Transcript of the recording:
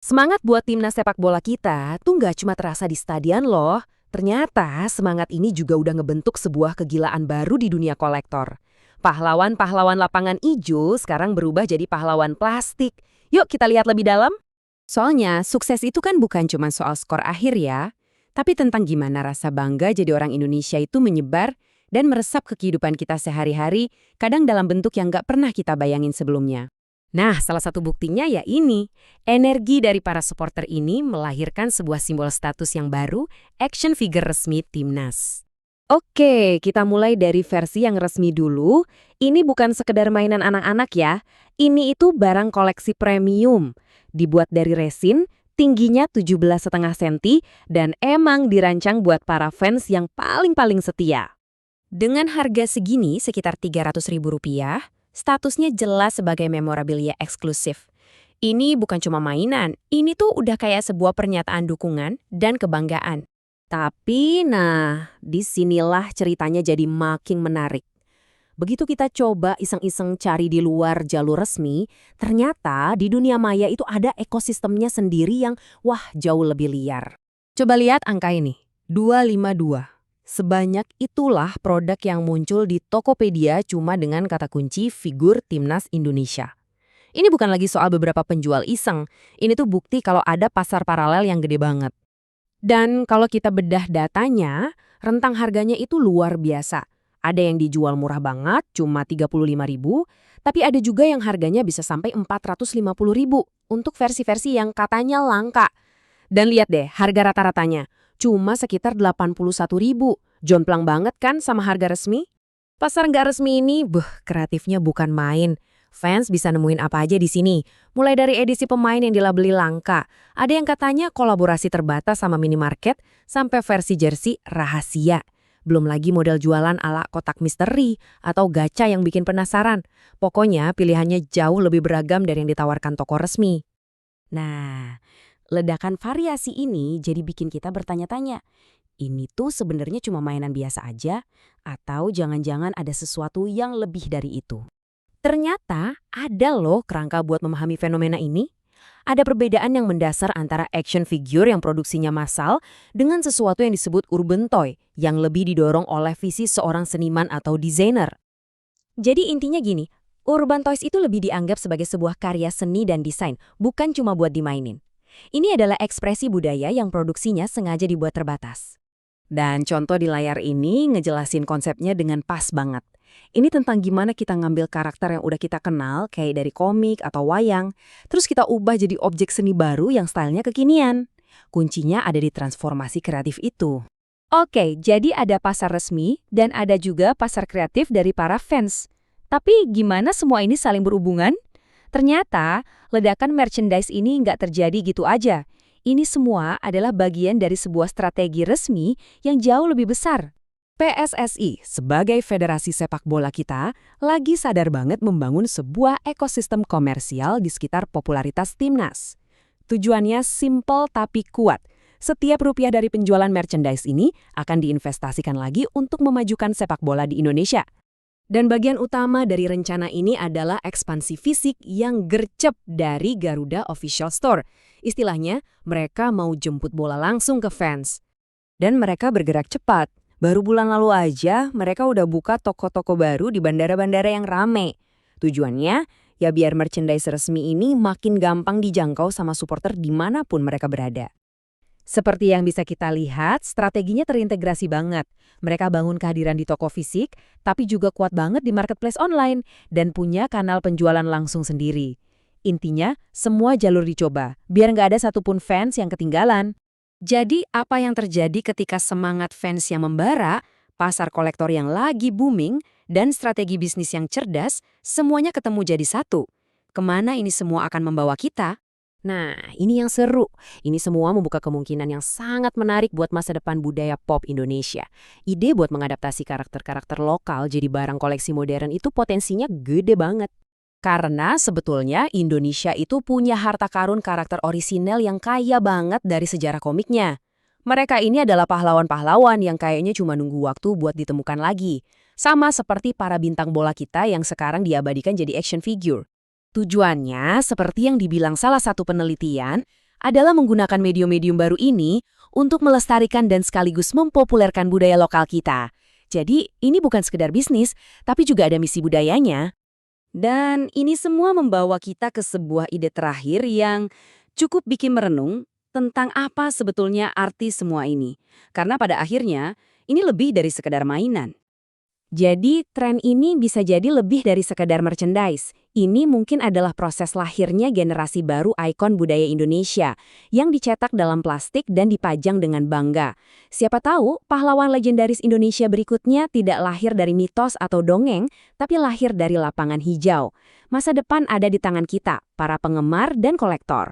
Semangat buat timnas sepak bola kita tuh nggak cuma terasa di stadion loh. Ternyata semangat ini juga udah ngebentuk sebuah kegilaan baru di dunia kolektor. Pahlawan-pahlawan lapangan ijo sekarang berubah jadi pahlawan plastik. Yuk kita lihat lebih dalam. Soalnya sukses itu kan bukan cuma soal skor akhir ya, tapi tentang gimana rasa bangga jadi orang Indonesia itu menyebar dan meresap ke kehidupan kita sehari-hari, kadang dalam bentuk yang nggak pernah kita bayangin sebelumnya. Nah, salah satu buktinya ya ini. Energi dari para supporter ini melahirkan sebuah simbol status yang baru, action figure resmi Timnas. Oke, kita mulai dari versi yang resmi dulu. Ini bukan sekedar mainan anak-anak ya. Ini itu barang koleksi premium. Dibuat dari resin, tingginya 17,5 cm, dan emang dirancang buat para fans yang paling-paling setia. Dengan harga segini, sekitar Rp300.000, statusnya jelas sebagai memorabilia eksklusif. Ini bukan cuma mainan, ini tuh udah kayak sebuah pernyataan dukungan dan kebanggaan. Tapi, disinilah ceritanya jadi makin menarik. Begitu kita coba iseng-iseng cari di luar jalur resmi, ternyata di dunia maya itu ada ekosistemnya sendiri yang, wah, jauh lebih liar. Coba lihat angka ini, 252. Sebanyak itulah produk yang muncul di Tokopedia cuma dengan kata kunci figur Timnas Indonesia. Ini bukan lagi soal beberapa penjual iseng, ini tuh bukti kalau ada pasar paralel yang gede banget. Dan kalau kita bedah datanya, rentang harganya itu luar biasa. Ada yang dijual murah banget, cuma Rp35.000, tapi ada juga yang harganya bisa sampai Rp450.000 untuk versi-versi yang katanya langka. Dan lihat deh, harga rata-ratanya cuma sekitar Rp81.000. Jomplang banget kan sama harga resmi? Pasar nggak resmi ini, kreatifnya bukan main. Fans bisa nemuin apa aja di sini. Mulai dari edisi pemain yang dilabeli langka, ada yang katanya kolaborasi terbatas sama minimarket, sampai versi jersey rahasia. Belum lagi model jualan ala kotak misteri atau gacha yang bikin penasaran. Pokoknya pilihannya jauh lebih beragam dari yang ditawarkan toko resmi. Nah, ledakan variasi ini jadi bikin kita bertanya-tanya, ini tuh sebenarnya cuma mainan biasa aja atau jangan-jangan ada sesuatu yang lebih dari itu? Ternyata ada loh kerangka buat memahami fenomena ini. Ada perbedaan yang mendasar antara action figure yang produksinya massal dengan sesuatu yang disebut urban toy yang lebih didorong oleh visi seorang seniman atau desainer. Jadi intinya gini, urban toys itu lebih dianggap sebagai sebuah karya seni dan desain, bukan cuma buat dimainin. Ini adalah ekspresi budaya yang produksinya sengaja dibuat terbatas. Dan contoh di layar ini ngejelasin konsepnya dengan pas banget. Ini tentang gimana kita ngambil karakter yang udah kita kenal, kayak dari komik atau wayang, terus kita ubah jadi objek seni baru yang stylenya kekinian. Kuncinya ada di transformasi kreatif itu. Oke, jadi ada pasar resmi dan ada juga pasar kreatif dari para fans. Tapi gimana semua ini saling berhubungan? Ternyata, ledakan merchandise ini nggak terjadi gitu aja. Ini semua adalah bagian dari sebuah strategi resmi yang jauh lebih besar. PSSI sebagai federasi sepak bola kita lagi sadar banget membangun sebuah ekosistem komersial di sekitar popularitas Timnas. Tujuannya simpel tapi kuat. Setiap rupiah dari penjualan merchandise ini akan diinvestasikan lagi untuk memajukan sepak bola di Indonesia. Dan bagian utama dari rencana ini adalah ekspansi fisik yang gercep dari Garuda Official Store. Istilahnya, mereka mau jemput bola langsung ke fans. Dan mereka bergerak cepat. Baru bulan lalu aja, mereka udah buka toko-toko baru di bandara-bandara yang rame. Tujuannya, ya biar merchandise resmi ini makin gampang dijangkau sama supporter dimanapun mereka berada. Seperti yang bisa kita lihat, strateginya terintegrasi banget. Mereka bangun kehadiran di toko fisik, tapi juga kuat banget di marketplace online, dan punya kanal penjualan langsung sendiri. Intinya, semua jalur dicoba, biar nggak ada satupun fans yang ketinggalan. Jadi, apa yang terjadi ketika semangat fans yang membara, pasar kolektor yang lagi booming, dan strategi bisnis yang cerdas, semuanya ketemu jadi satu? Kemana ini semua akan membawa kita? Nah, ini yang seru. Ini semua membuka kemungkinan yang sangat menarik buat masa depan budaya pop Indonesia. Ide buat mengadaptasi karakter-karakter lokal jadi barang koleksi modern itu potensinya gede banget. Karena sebetulnya Indonesia itu punya harta karun karakter orisinel yang kaya banget dari sejarah komiknya. Mereka ini adalah pahlawan-pahlawan yang kayaknya cuma nunggu waktu buat ditemukan lagi. Sama seperti para bintang bola kita yang sekarang diabadikan jadi action figure. Tujuannya, seperti yang dibilang salah satu penelitian, adalah menggunakan medium-medium baru ini untuk melestarikan dan sekaligus mempopulerkan budaya lokal kita. Jadi, ini bukan sekedar bisnis, tapi juga ada misi budayanya. Dan ini semua membawa kita ke sebuah ide terakhir yang cukup bikin merenung tentang apa sebetulnya arti semua ini. Karena pada akhirnya, ini lebih dari sekedar mainan. Jadi, tren ini bisa jadi lebih dari sekadar merchandise. Ini mungkin adalah proses lahirnya generasi baru ikon budaya Indonesia yang dicetak dalam plastik dan dipajang dengan bangga. Siapa tahu, pahlawan legendaris Indonesia berikutnya tidak lahir dari mitos atau dongeng, tapi lahir dari lapangan hijau. Masa depan ada di tangan kita, para penggemar dan kolektor.